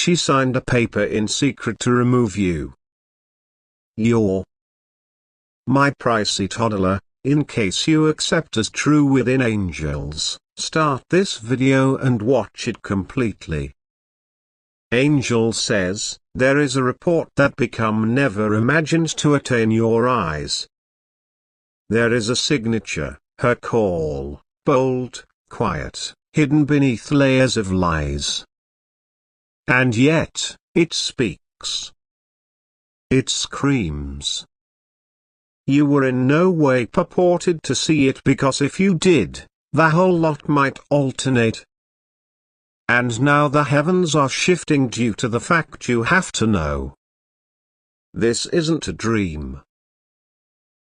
she signed a paper in secret to remove you. You're my pricey toddler. In case you accept as true within angels, start this video and watch it completely. Angel says, there is a report that become never imagined to attain your eyes. There is a signature, her call, bold, quiet, hidden beneath layers of lies. And yet, it speaks. It screams. You were in no way purported to see it, because if you did, the whole lot might alternate. And now the heavens are shifting due to the fact you have to know. This isn't a dream.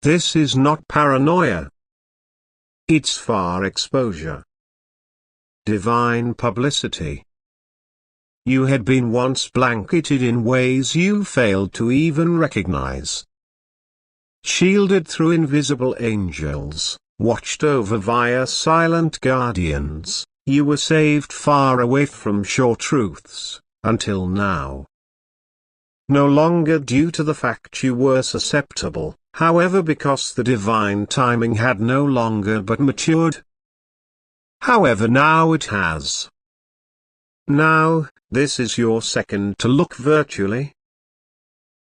This is not paranoia. It's far exposure. Divine publicity. You had been once blanketed in ways you failed to even recognize. Shielded through invisible angels, watched over via silent guardians, you were saved far away from sure truths, until now. No longer due to the fact you were susceptible, however, because the divine timing had no longer but matured. However, now it has. Now, this is your second to look virtually.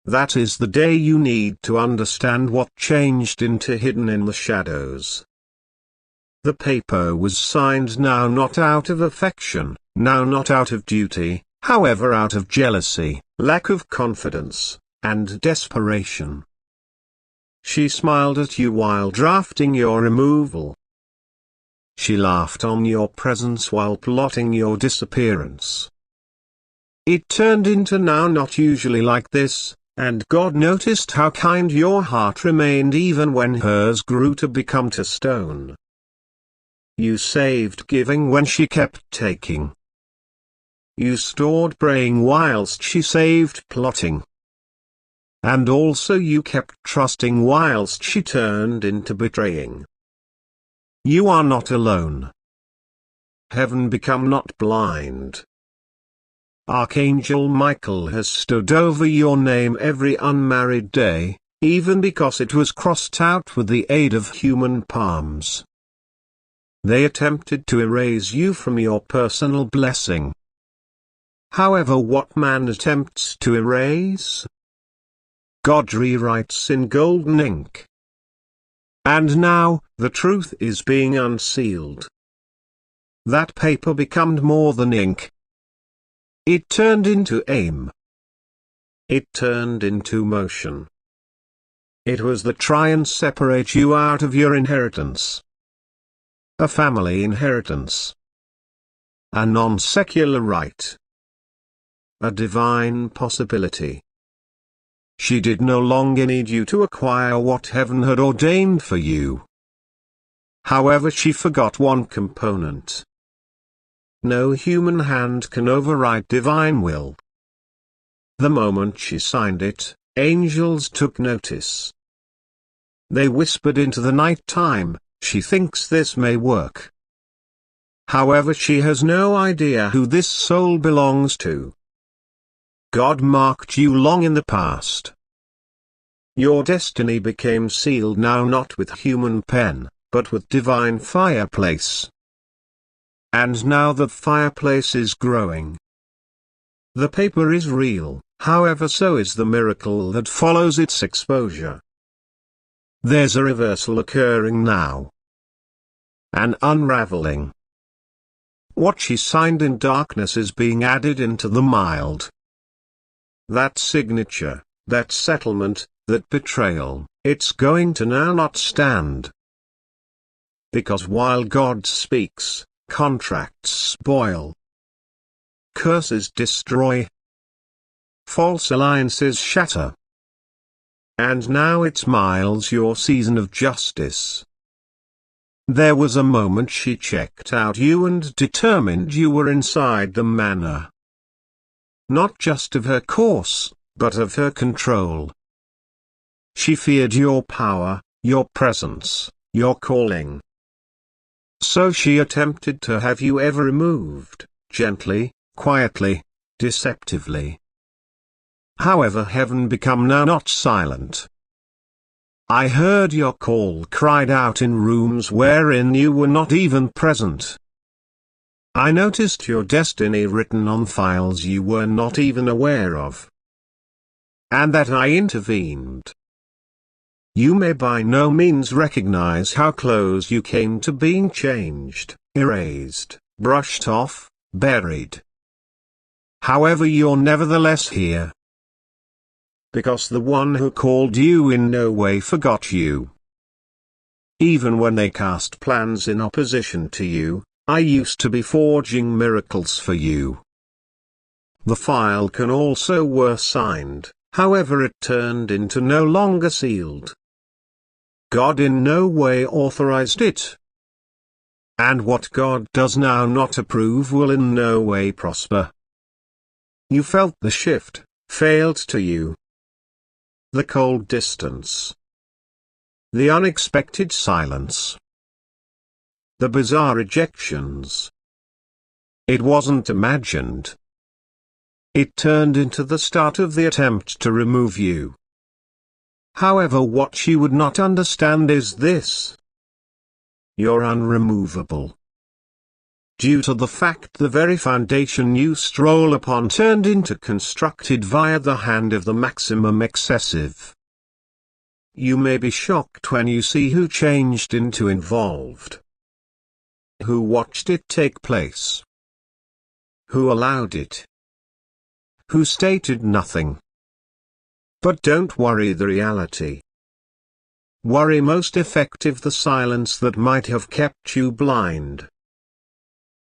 That is the day you need to understand what changed into hidden in the shadows. The paper was signed now not out of affection, now not out of duty, however out of jealousy, lack of confidence, and desperation. She smiled at you while drafting your removal. She laughed on your presence while plotting your disappearance. It turned into now not usually like this. And God noticed how kind your heart remained even when hers grew to become to stone. You saved giving when she kept taking. You stored praying whilst she saved plotting. And also you kept trusting whilst she turned into betraying. You are not alone. Heaven become not blind. Archangel Michael has stood over your name every unmarried day, even because it was crossed out with the aid of human palms. They attempted to erase you from your personal blessing. However, what man attempts to erase? God rewrites in golden ink. And now, the truth is being unsealed. That paper became more than ink. It turned into aim. It turned into motion. It was the try and separate you out of your inheritance. A family inheritance. A non-secular right. A divine possibility. She did no longer need you to acquire what heaven had ordained for you. However, she forgot one component. No human hand can override divine will. The moment she signed it, angels took notice. They whispered into the night time, she thinks this may work. However, she has no idea who this soul belongs to. God marked you long in the past. Your destiny became sealed now not with human pen, but with divine fireplace. And now the fireplace is growing. The paper is real, however so is the miracle that follows its exposure. There's a reversal occurring now. An unraveling. What she signed in darkness is being added into the mild. That signature, that settlement, that betrayal, it's going to now not stand. Because while God speaks, contracts spoil. Curses destroy. False alliances shatter. And now it's Miles, your season of justice. There was a moment she checked out you and determined you were inside the manor. Not just of her course, but of her control. She feared your power, your presence, your calling. So she attempted to have you ever removed, gently, quietly, deceptively. However, heaven become now not silent. I heard your call cried out in rooms wherein you were not even present. I noticed your destiny written on files you were not even aware of. And that I intervened. You may by no means recognize how close you came to being changed, erased, brushed off, buried. However, you're nevertheless here. Because the one who called you in no way forgot you. Even when they cast plans in opposition to you, I used to be forging miracles for you. The file can also were signed, however it turned into no longer sealed. God in no way authorized it. And what God does now not approve will in no way prosper. You felt the shift, failed to you. The cold distance. The unexpected silence. The bizarre rejections. It wasn't imagined. It turned into the start of the attempt to remove you. However, what she would not understand is this. You're unremovable. Due to the fact the very foundation you stroll upon turned into constructed via the hand of the maximum excessive. You may be shocked when you see who changed into involved. Who watched it take place. Who allowed it. Who stated nothing. But don't worry the reality. Worry most effective the silence that might have kept you blind.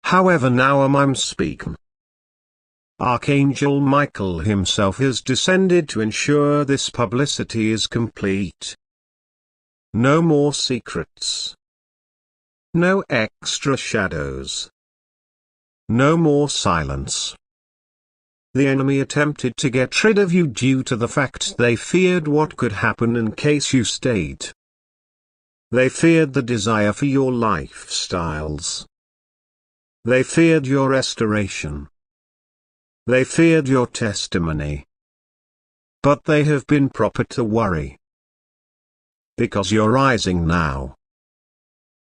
However, now I'm speaking. Archangel Michael himself has descended to ensure this publicity is complete. No more secrets. No extra shadows. No more silence. The enemy attempted to get rid of you due to the fact they feared what could happen in case you stayed. They feared the desire for your lifestyles. They feared your restoration. They feared your testimony. But they have been proper to worry. Because you're rising now.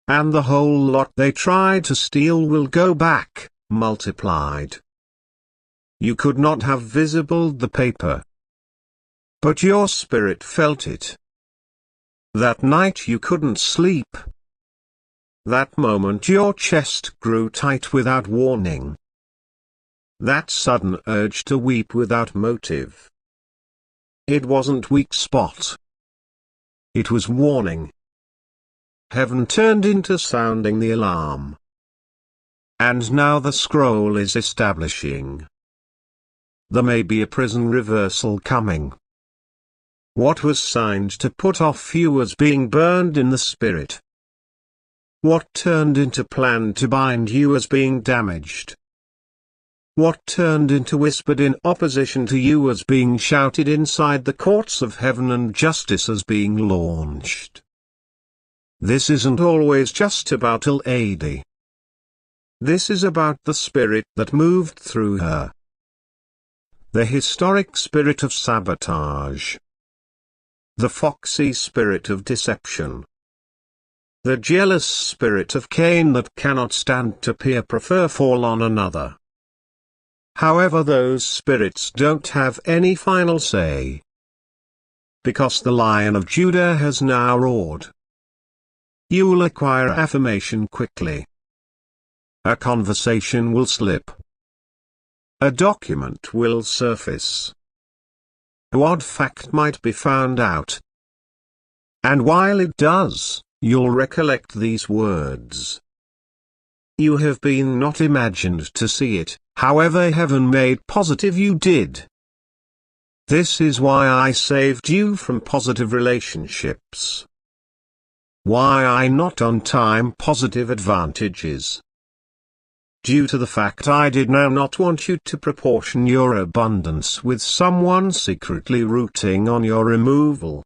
And the whole lot they tried to steal will go back, multiplied. You could not have visibled the paper. But your spirit felt it. That night you couldn't sleep. That moment your chest grew tight without warning. That sudden urge to weep without motive. It wasn't weak spot. It was warning. Heaven turned into sounding the alarm. And now the scroll is establishing. There may be a prison reversal coming. What was signed to put off you was being burned in the spirit. What turned into plan to bind you as being damaged. What turned into whispered in opposition to you as being shouted inside the courts of heaven and justice as being launched. This isn't always just about a lady. This is about the spirit that moved through her. The historic spirit of sabotage. The foxy spirit of deception. The jealous spirit of Cain that cannot stand to prefer fall on another. However, those spirits don't have any final say. Because the Lion of Judah has now roared. You will acquire affirmation quickly. A conversation will slip. A document will surface. An odd fact might be found out. And while it does, you'll recollect these words. You have been not imagined to see it, however heaven made positive you did. This is why I saved you from positive relationships. Why I not on time positive advantages. Due to the fact I did now not want you to proportion your abundance with someone secretly rooting on your removal.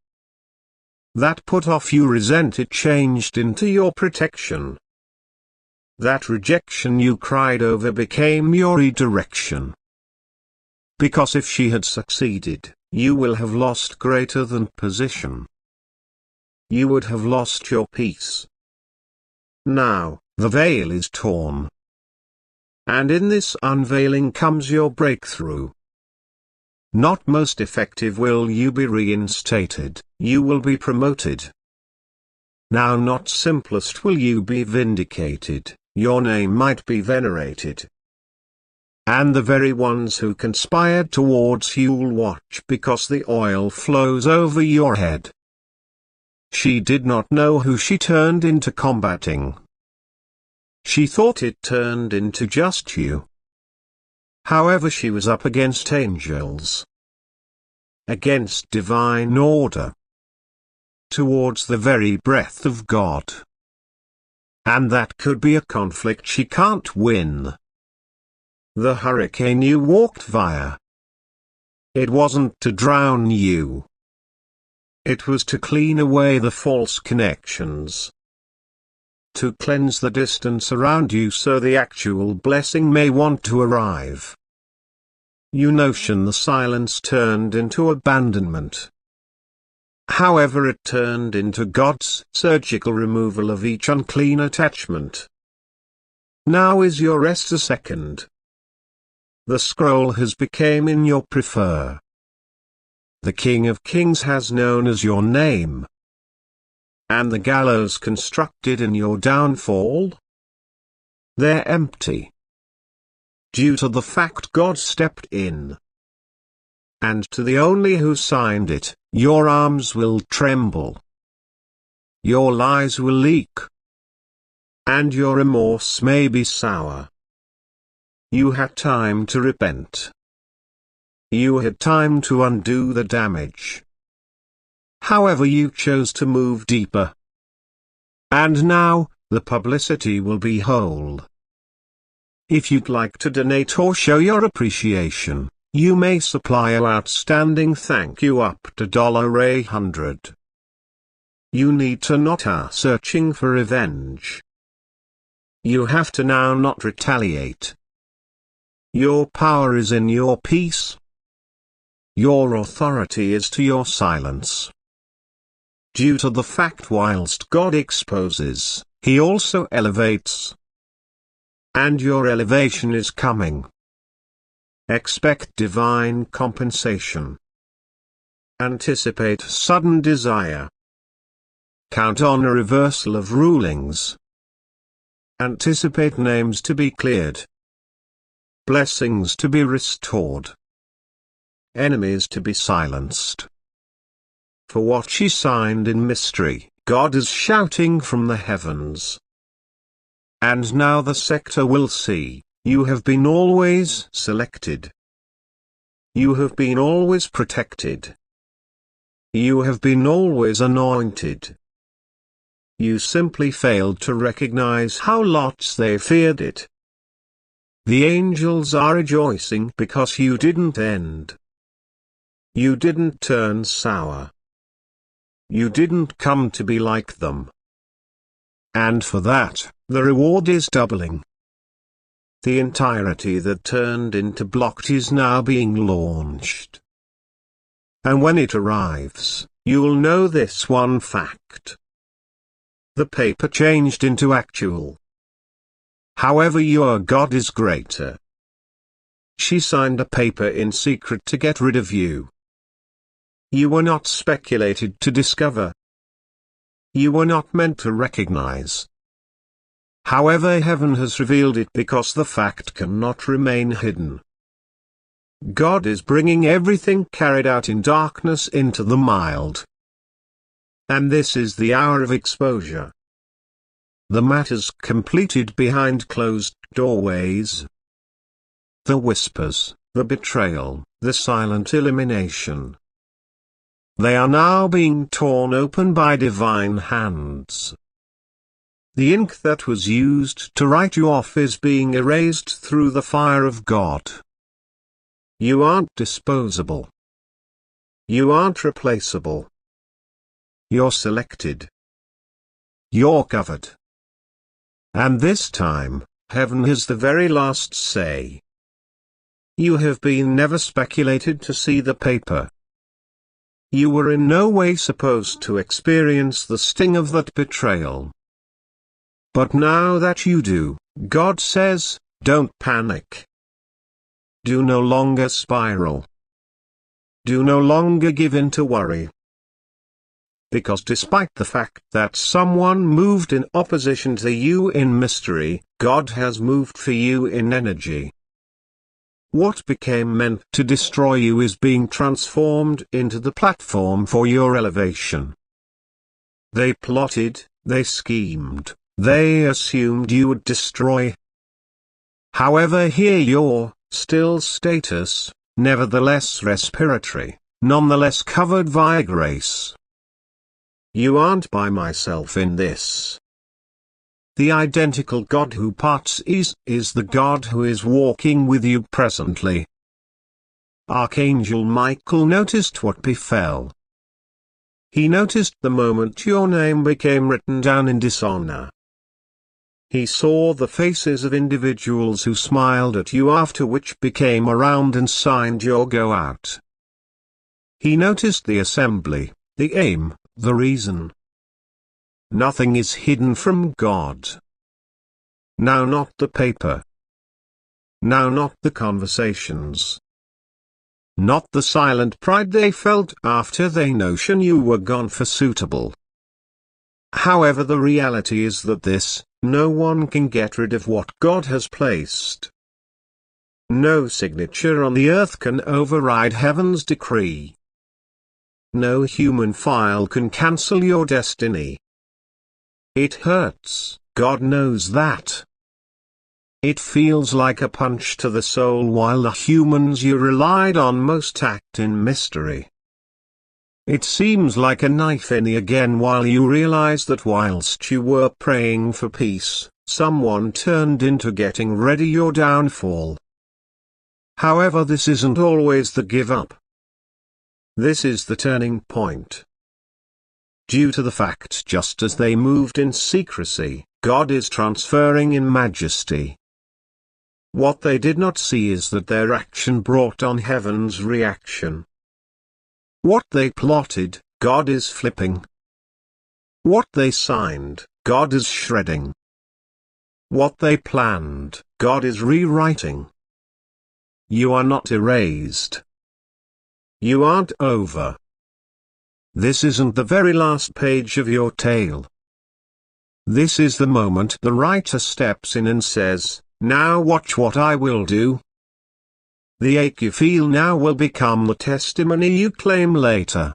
That put off you resent it changed into your protection. That rejection you cried over became your redirection. because if she had succeeded, you will have lost greater than position. You would have lost your peace. Now, the veil is torn. And in this unveiling comes your breakthrough. Not most effective will you be reinstated, you will be promoted. Now not simplest will you be vindicated, your name might be venerated. And the very ones who conspired towards you'll watch because the oil flows over your head. She did not know who she turned into combating. She thought it turned into just you. However, she was up against angels. Against divine order. Towards the very breath of God. And that could be a conflict she can't win. The hurricane you walked via. It wasn't to drown you. It was to clean away the false connections. To cleanse the distance around you so the actual blessing may want to arrive. You notion the silence turned into abandonment. However, it turned into God's surgical removal of each unclean attachment. Now is your rest a second. The scroll has become in your prefer. The King of Kings has known as your name. And the gallows constructed in your downfall? They're empty. Due to the fact God stepped in. And to the only who signed it, your arms will tremble. Your lies will leak. And your remorse may be sour. You had time to repent. You had time to undo the damage. However, you chose to move deeper. And now, the publicity will be whole. If you'd like to donate or show your appreciation, you may supply a outstanding thank you up to $100. You need to not searching for revenge. You have to now not retaliate. Your power is in your peace. Your authority is to your silence. Due to the fact whilst God exposes, He also elevates. And your elevation is coming. Expect divine compensation. Anticipate sudden desire. Count on a reversal of rulings. Anticipate names to be cleared. Blessings to be restored. Enemies to be silenced. For what she signed in mystery, God is shouting from the heavens. And now the sector will see, you have been always selected. You have been always protected. You have been always anointed. You simply failed to recognize how lots they feared it. The angels are rejoicing because you didn't end. You didn't turn sour. You didn't come to be like them. And for that, the reward is doubling. The entirety that turned into blocked is now being launched. And when it arrives, you'll know this one fact. The paper changed into actual. However, your God is greater. She signed a paper in secret to get rid of you. You were not speculated to discover. You were not meant to recognize. However, heaven has revealed it because the fact cannot remain hidden. God is bringing everything carried out in darkness into the mild. And this is the hour of exposure. The matters completed behind closed doorways. The whispers, the betrayal, the silent elimination. They are now being torn open by divine hands. The ink that was used to write you off is being erased through the fire of God. You aren't disposable. You aren't replaceable. You're selected. You're covered. And this time, heaven has the very last say. You have been never speculated to see the paper. You were in no way supposed to experience the sting of that betrayal. But now that you do, God says, don't panic. Do no longer spiral. Do no longer give in to worry. Because despite the fact that someone moved in opposition to you in mystery, God has moved for you in energy. What became meant to destroy you is being transformed into the platform for your elevation. They plotted, they schemed, they assumed you would destroy. However, here your still status, nevertheless respiratory, nonetheless covered via grace. You aren't by myself in this. The identical God who parts is the God who is walking with you presently. Archangel Michael noticed what befell. He noticed the moment your name became written down in dishonor. He saw the faces of individuals who smiled at you, after which became around and signed your go out. He noticed the assembly, the aim, the reason. Nothing is hidden from God. Now not the paper. Now not the conversations. Not the silent pride they felt after they notion you were gone for suitable. However, the reality is that no one can get rid of what God has placed. No signature on the earth can override heaven's decree. No human file can cancel your destiny. It hurts, God knows that. It feels like a punch to the soul while the humans you relied on most act in mystery. It seems like a knife in the again while you realize that whilst you were praying for peace, someone turned into getting ready your downfall. However, this isn't always the give up. This is the turning point. Due to the fact just as they moved in secrecy, God is transferring in majesty. What they did not see is that their action brought on heaven's reaction. What they plotted, God is flipping. What they signed, God is shredding. What they planned, God is rewriting. You are not erased. You aren't over. This isn't the very last page of your tale. This is the moment the writer steps in and says, "Now watch what I will do." The ache you feel now will become the testimony you claim later.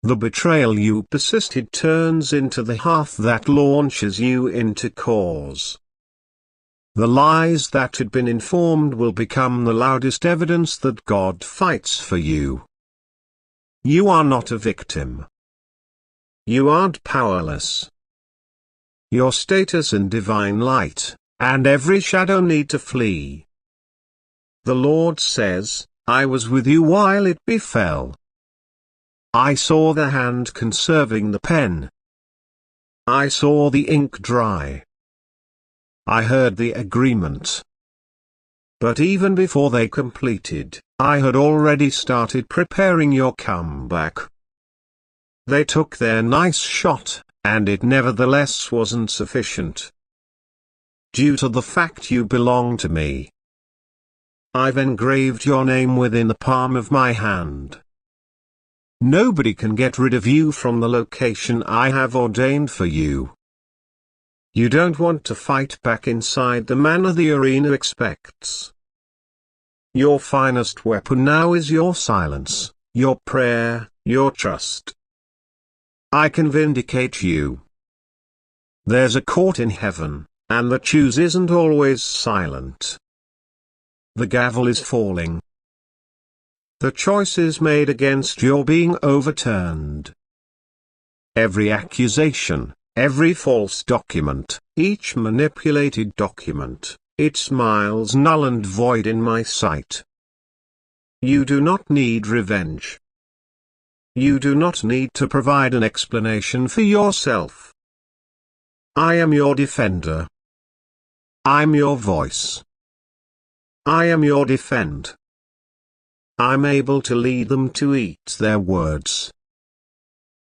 The betrayal you persisted turns into the hearth that launches you into cause. The lies that had been informed will become the loudest evidence that God fights for you. You are not a victim. You aren't powerless. Your status in divine light, and every shadow need to flee. The Lord says, I was with you while it befell. I saw the hand conserving the pen. I saw the ink dry. I heard the agreement. But even before they completed, I had already started preparing your comeback. They took their nice shot, and it nevertheless wasn't sufficient. Due to the fact you belong to me, I've engraved your name within the palm of my hand. Nobody can get rid of you from the location I have ordained for you. You don't want to fight back inside the manner the arena expects. Your finest weapon now is your silence, your prayer, your trust. I can vindicate you. There's a court in heaven, and the choose isn't always silent. The gavel is falling. The choice is made against your being overturned. Every accusation, every false document, each manipulated document, it smiles null and void in my sight. You do not need revenge. You do not need to provide an explanation for yourself. I am your defender. I'm your voice. I am your defend. I'm able to lead them to eat their words.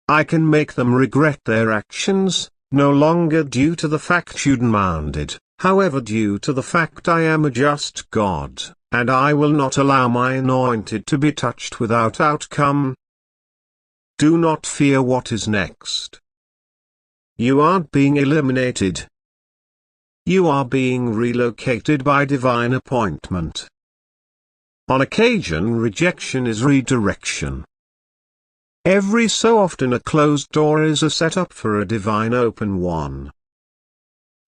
I can make them regret their actions, no longer due to the fact you demanded, however due to the fact I am a just God, and I will not allow my anointed to be touched without outcome. Do not fear what is next. You aren't being eliminated. You are being relocated by divine appointment. On occasion, rejection is redirection. Every so often a closed door is a setup for a divine open one.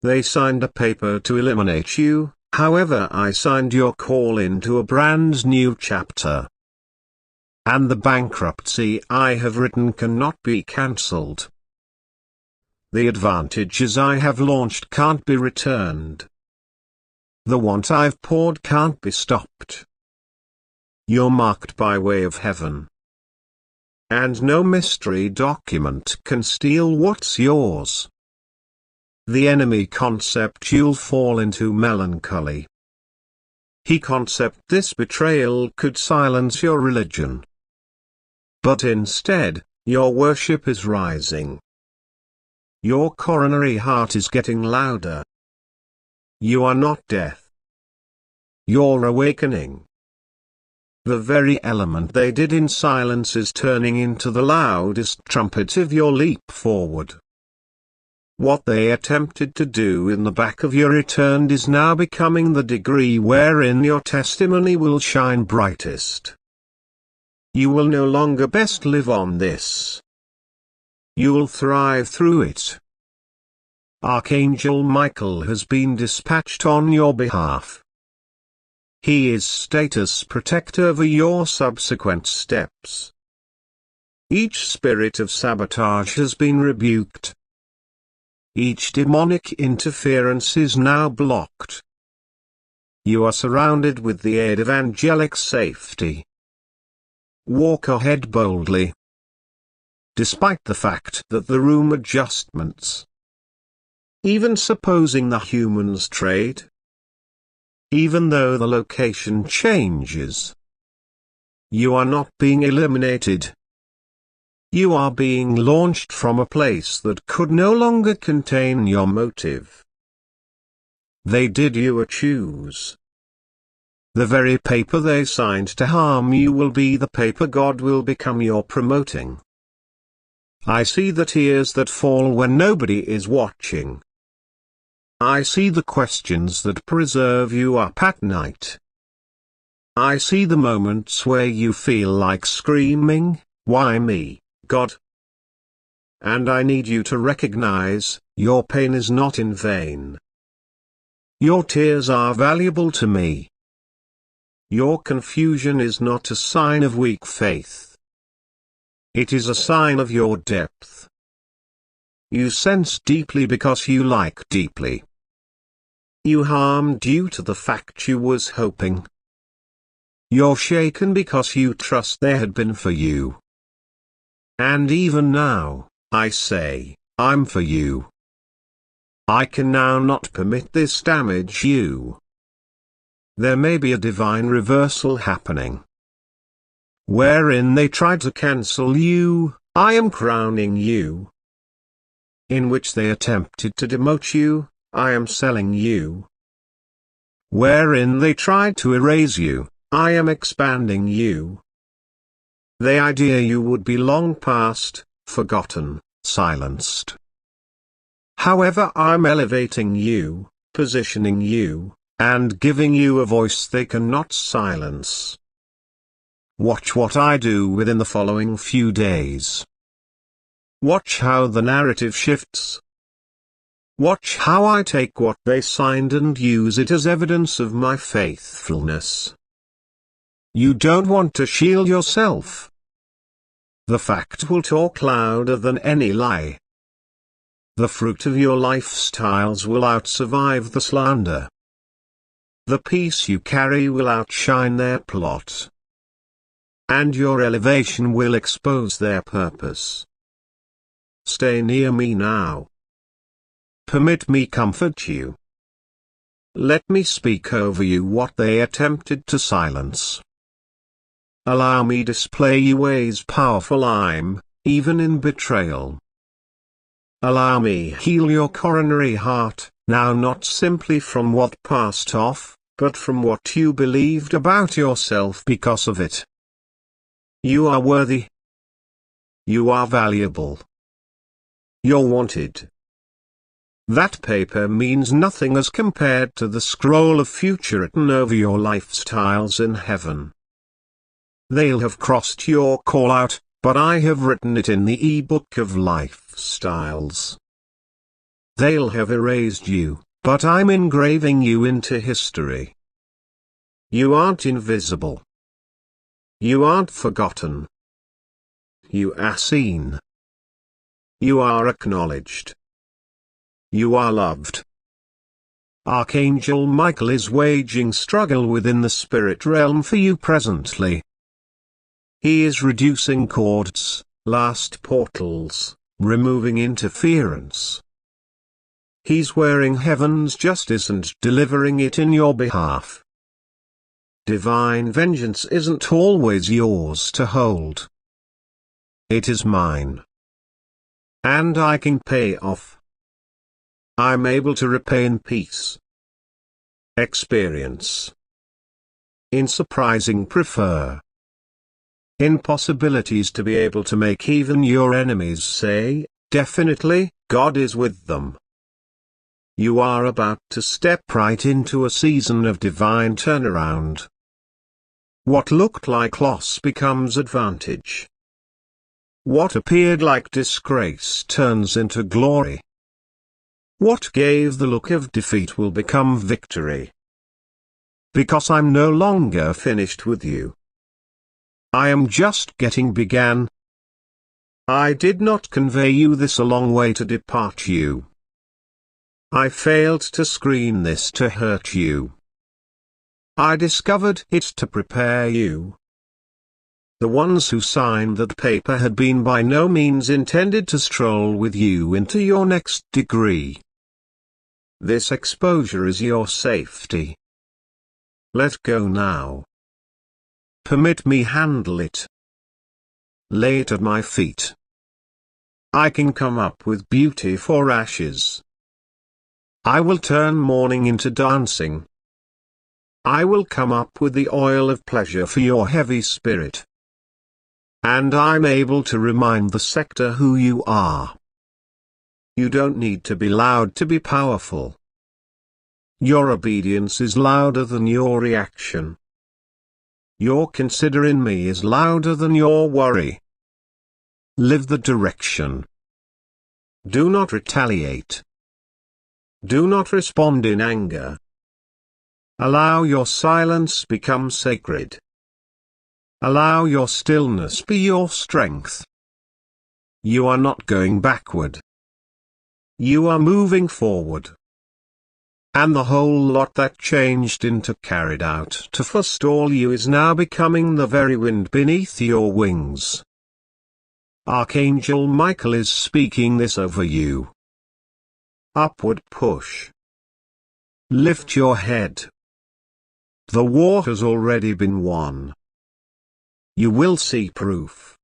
They signed a paper to eliminate you, however I signed your call into a brand new chapter. And the bankruptcy I have written cannot be cancelled. The advantages I have launched can't be returned. The want I've poured can't be stopped. You're marked by way of heaven. And no mystery document can steal what's yours. The enemy concept you'll fall into melancholy. He concept this betrayal could silence your religion. But instead, your worship is rising. Your coronary heart is getting louder. You are not death. You're awakening. The very element they did in silence is turning into the loudest trumpet of your leap forward. What they attempted to do in the back of your return is now becoming the degree wherein your testimony will shine brightest. You will no longer best live on this. You will thrive through it. Archangel Michael has been dispatched on your behalf. He is status protector over your subsequent steps. Each spirit of sabotage has been rebuked. Each demonic interference is now blocked. You are surrounded with the aid of angelic safety. Walk ahead boldly. Despite the fact that the room adjustments. Even supposing the humans trade. Even though the location changes. You are not being eliminated. You are being launched from a place that could no longer contain your motive. They did you a choose. The very paper they signed to harm you will be the paper God will become your promoting. I see the tears that fall when nobody is watching. I see the questions that preserve you up at night. I see the moments where you feel like screaming, "Why me, God?" And I need you to recognize, your pain is not in vain. Your tears are valuable to me. Your confusion is not a sign of weak faith. It is a sign of your depth. You sense deeply because you like deeply. You harm due to the fact you was hoping. You're shaken because you trust there had been for you. And even now, I say, I'm for you. I can now not permit this damage you. There may be a divine reversal happening. Wherein they tried to cancel you, I am crowning you. In which they attempted to demote you, I am selling you. Wherein they tried to erase you, I am expanding you. The idea you would be long past, forgotten, silenced. However, I'm elevating you, positioning you, and giving you a voice they cannot silence. Watch what I do within the following few days. Watch how the narrative shifts. Watch how I take what they signed and use it as evidence of my faithfulness. You don't want to shield yourself. The fact will talk louder than any lie. The fruit of your lifestyles will outsurvive the slander. The peace you carry will outshine their plot. And your elevation will expose their purpose. Stay near me now. Permit me comfort you. Let me speak over you what they attempted to silence. Allow me display you ways powerful I'm, even in betrayal. Allow me heal your coronary heart, now not simply from what passed off, but from what you believed about yourself because of it. You are worthy. You are valuable. You're wanted. That paper means nothing as compared to the scroll of future written over your lifestyles in heaven. They'll have crossed your call out, but I have written it in the e-book of lifestyles. They'll have erased you, but I'm engraving you into history. You aren't invisible. You aren't forgotten. You are seen. You are acknowledged. You are loved. Archangel Michael is waging struggle within the spirit realm for you presently. He is reducing cords, last portals, removing interference. He's wearing heaven's justice and delivering it in your behalf. Divine vengeance isn't always yours to hold. It is mine. And I can pay off. I'm able to repay in peace. Experience. In surprising prefer. In possibilities to be able to make even your enemies say, definitely, God is with them. You are about to step right into a season of divine turnaround. What looked like loss becomes advantage. What appeared like disgrace turns into glory. What gave the look of defeat will become victory. Because I'm no longer finished with you. I am just getting began. I did not convey you this a long way to depart you. I failed to screen this to hurt you. I discovered it to prepare you. The ones who signed that paper had been by no means intended to stroll with you into your next degree. This exposure is your safety. Let go now. Permit me handle it. Lay it at my feet. I can come up with beauty for ashes. I will turn mourning into dancing. I will come up with the oil of pleasure for your heavy spirit. And I'm able to remind the sector who you are. You don't need to be loud to be powerful. Your obedience is louder than your reaction. Your considering me is louder than your worry. Live the direction. Do not retaliate. Do not respond in anger. Allow your silence become sacred. Allow your stillness be your strength. You are not going backward. You are moving forward. And the whole lot that changed into carried out to forestall you is now becoming the very wind beneath your wings. Archangel Michael is speaking this over you. Upward push. Lift your head. The war has already been won. You will see proof.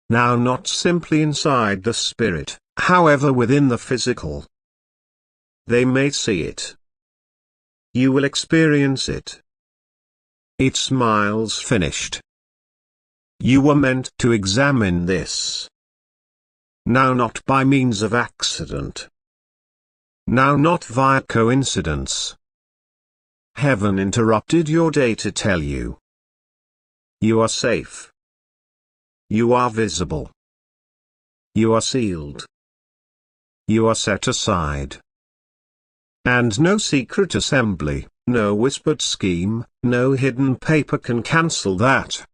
Now not simply inside the spirit, however within the physical. They may see it. You will experience it. It smiles finished. You were meant to examine this. Now not by means of accident. Now not via coincidence. Heaven interrupted your day to tell you. You are safe. You are visible. You are sealed. You are set aside. And no secret assembly, no whispered scheme, no hidden paper can cancel that.